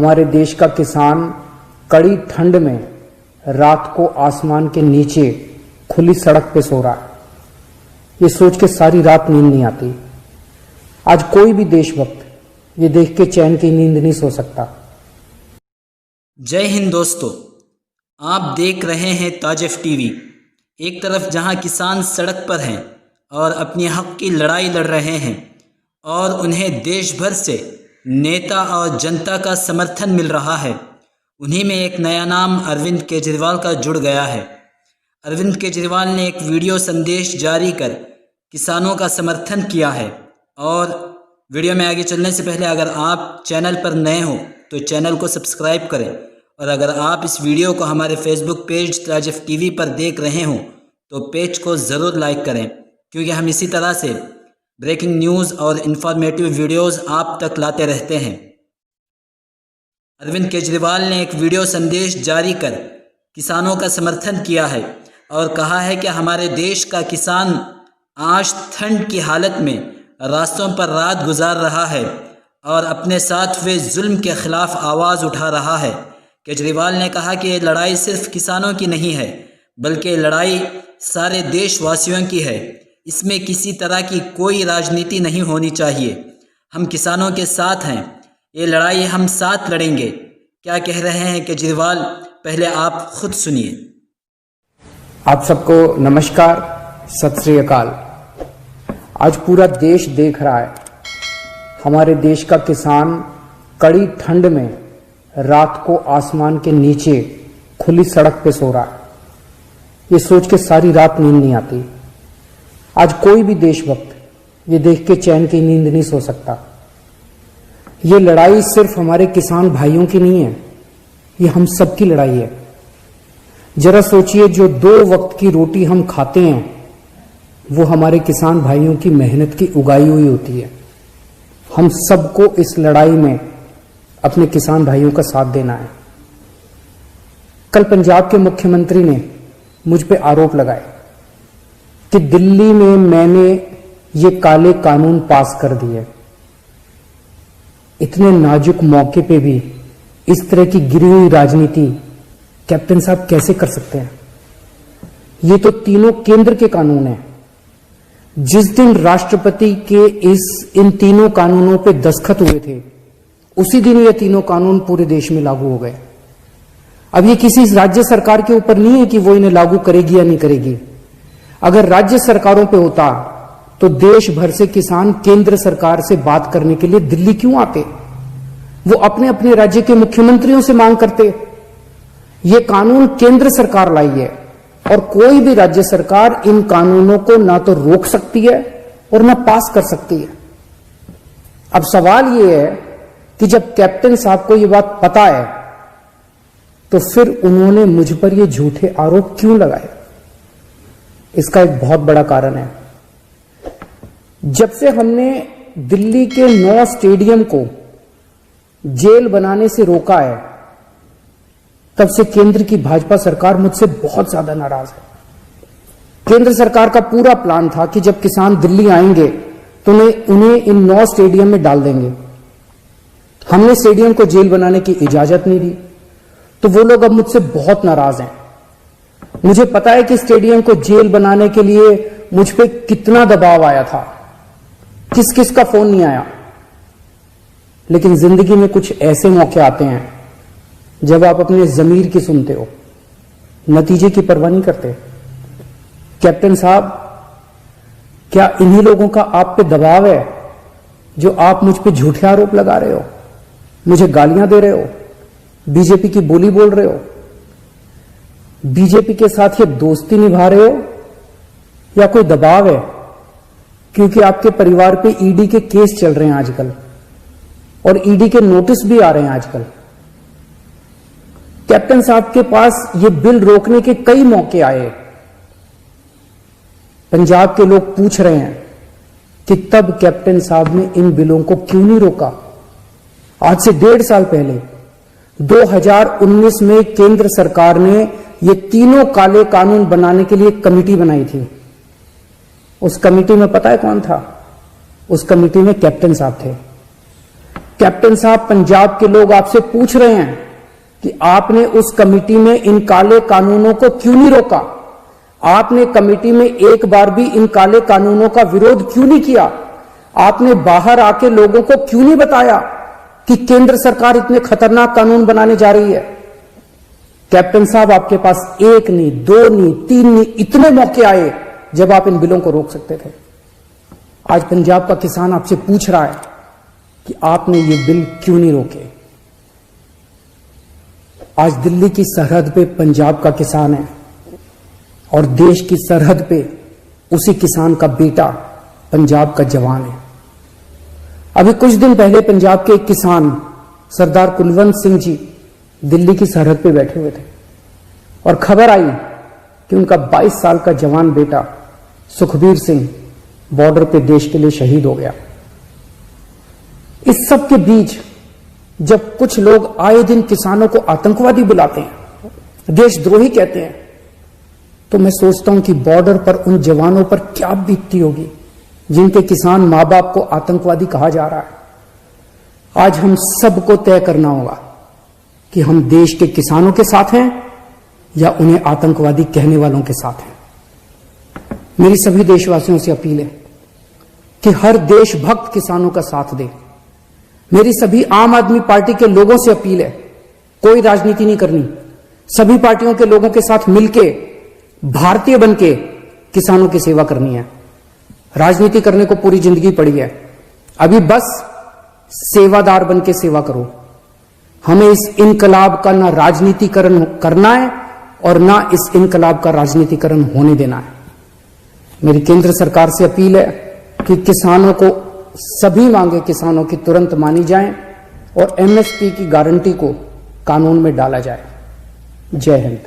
हमारे देश का किसान कड़ी ठंड में रात को आसमान के नीचे खुली सड़क पे सो रहा है। ये सोच के सारी रात नींद नहीं आती। आज कोई भी देशभक्त ये देख के चैन की नींद नहीं सो सकता। जय हिंद दोस्तों, आप देख रहे हैं ताजफ टीवी। एक तरफ जहां किसान सड़क पर हैं और अपने हक की लड़ाई लड़ रहे हैं और उन्हें देश भर से नेता और जनता का समर्थन मिल रहा है, उन्हीं में एक नया नाम अरविंद केजरीवाल का जुड़ गया है। अरविंद केजरीवाल ने एक वीडियो संदेश जारी कर किसानों का समर्थन किया है। और वीडियो में आगे चलने से पहले अगर आप चैनल पर नए हो तो चैनल को सब्सक्राइब करें, और अगर आप इस वीडियो को हमारे फेसबुक पेज ताजफ टीवी पर देख रहे हो तो पेज को ज़रूर लाइक करें, क्योंकि हम इसी तरह से ब्रेकिंग न्यूज़ और इन्फॉर्मेटिव वीडियोज़ आप तक लाते रहते हैं। अरविंद केजरीवाल ने एक वीडियो संदेश जारी कर किसानों का समर्थन किया है और कहा है कि हमारे देश का किसान आज ठंड की हालत में रास्तों पर रात गुजार रहा है और अपने साथ वे जुल्म के खिलाफ आवाज़ उठा रहा है। केजरीवाल ने कहा कि ये लड़ाई सिर्फ किसानों की नहीं है, बल्कि लड़ाई सारे देशवासियों की है। इसमें किसी तरह की कोई राजनीति नहीं होनी चाहिए। हम किसानों के साथ हैं, ये लड़ाई हम साथ लड़ेंगे। क्या कह रहे हैं केजरीवाल, पहले आप खुद सुनिए। आप सबको नमस्कार, सत श्री अकाल। आज पूरा देश देख रहा है हमारे देश का किसान कड़ी ठंड में रात को आसमान के नीचे खुली सड़क पे सो रहा है। ये सोच के सारी रात नींद नहीं आती। आज कोई भी देशभक्त ये देख के चैन की नींद नहीं सो सकता। ये लड़ाई सिर्फ हमारे किसान भाइयों की नहीं है, ये हम सब की लड़ाई है। जरा सोचिए, जो 2 वक्त की रोटी हम खाते हैं वो हमारे किसान भाइयों की मेहनत की उगाई हुई होती है। हम सबको इस लड़ाई में अपने किसान भाइयों का साथ देना है। कल पंजाब के मुख्यमंत्री ने मुझ पे आरोप लगाए कि दिल्ली में मैंने ये काले कानून पास कर दिए। इतने नाजुक मौके पे भी इस तरह की गिरी हुई राजनीति कैप्टन साहब कैसे कर सकते हैं? ये तो तीनों केंद्र के कानून हैं। जिस दिन राष्ट्रपति के इन तीनों कानूनों पे दस्तखत हुए थे, उसी दिन ये तीनों कानून पूरे देश में लागू हो गए। अब ये किसी राज्य सरकार के ऊपर नहीं है कि वो इन्हें लागू करेगी या नहीं करेगी। अगर राज्य सरकारों पे होता तो देश भर से किसान केंद्र सरकार से बात करने के लिए दिल्ली क्यों आते? वो अपने अपने राज्य के मुख्यमंत्रियों से मांग करते। ये कानून केंद्र सरकार लाई है और कोई भी राज्य सरकार इन कानूनों को ना तो रोक सकती है और ना पास कर सकती है। अब सवाल ये है कि जब कैप्टन साहब को ये बात पता है तो फिर उन्होंने मुझ पर ये झूठे आरोप क्यों लगाए? इसका एक बहुत बड़ा कारण है। जब से हमने दिल्ली के 9 स्टेडियम को जेल बनाने से रोका है, तब से केंद्र की भाजपा सरकार मुझसे बहुत ज्यादा नाराज है। केंद्र सरकार का पूरा प्लान था कि जब किसान दिल्ली आएंगे तो उन्हें इन 9 स्टेडियम में डाल देंगे। हमने स्टेडियम को जेल बनाने की इजाजत नहीं दी, तो वो लोग अब मुझसे बहुत नाराज हैं। मुझे पता है कि स्टेडियम को जेल बनाने के लिए मुझ पे कितना दबाव आया था, किस किस का फोन नहीं आया। लेकिन जिंदगी में कुछ ऐसे मौके आते हैं जब आप अपने जमीर की सुनते हो, नतीजे की परवाह नहीं करते। कैप्टन साहब, क्या इन्हीं लोगों का आप पे दबाव है जो आप मुझ पे झूठे आरोप लगा रहे हो, मुझे गालियां दे रहे हो, बीजेपी की बोली बोल रहे हो, बीजेपी के साथ ये दोस्ती निभा रहे हो, या कोई दबाव है क्योंकि आपके परिवार पे ईडी के केस चल रहे हैं आजकल और ईडी के नोटिस भी आ रहे हैं आजकल? कैप्टन साहब के पास ये बिल रोकने के कई मौके आए। पंजाब के लोग पूछ रहे हैं कि तब कैप्टन साहब ने इन बिलों को क्यों नहीं रोका? आज से 1.5 साल पहले 2019 में केंद्र सरकार ने ये तीनों काले कानून बनाने के लिए एक कमेटी बनाई थी। उस कमेटी में पता है कौन था? उस कमेटी में कैप्टन साहब थे। कैप्टन साहब, पंजाब के लोग आपसे पूछ रहे हैं कि आपने उस कमेटी में इन काले कानूनों को क्यों नहीं रोका? आपने कमेटी में एक बार भी इन काले कानूनों का विरोध क्यों नहीं किया? आपने बाहर आके लोगों को क्यों नहीं बताया कि केंद्र सरकार इतने खतरनाक कानून बनाने जा रही है? कैप्टन साहब, आपके पास एक नहीं, दो नहीं, तीन नहीं, इतने मौके आए जब आप इन बिलों को रोक सकते थे। आज पंजाब का किसान आपसे पूछ रहा है कि आपने ये बिल क्यों नहीं रोके? आज दिल्ली की सरहद पे पंजाब का किसान है और देश की सरहद पे उसी किसान का बेटा पंजाब का जवान है। अभी कुछ दिन पहले पंजाब के एक किसान सरदार कुलवंत सिंह जी दिल्ली की सरहद पे बैठे हुए थे और खबर आई कि उनका 22 साल का जवान बेटा सुखबीर सिंह बॉर्डर पे देश के लिए शहीद हो गया। इस सब के बीच जब कुछ लोग आए दिन किसानों को आतंकवादी बुलाते हैं, देशद्रोही कहते हैं, तो मैं सोचता हूं कि बॉर्डर पर उन जवानों पर क्या बीतती होगी जिनके किसान मां बाप को आतंकवादी कहा जा रहा है। आज हम सबको तय करना होगा कि हम देश के किसानों के साथ हैं या उन्हें आतंकवादी कहने वालों के साथ हैं। मेरी सभी देशवासियों से अपील है कि हर देशभक्त किसानों का साथ दे। मेरी सभी आम आदमी पार्टी के लोगों से अपील है, कोई राजनीति नहीं करनी, सभी पार्टियों के लोगों के साथ मिलके भारतीय बनके किसानों की सेवा करनी है। राजनीति करने को पूरी जिंदगी पड़ी है, अभी बस सेवादार बनके सेवा करो। हमें इस इनकलाब का ना राजनीतिकरण करना है और ना इस इनकलाब का राजनीतिकरण होने देना है। मेरी केंद्र सरकार से अपील है कि किसानों को सभी मांगे किसानों की तुरंत मानी जाएं और एमएसपी की गारंटी को कानून में डाला जाए। जय हिंद।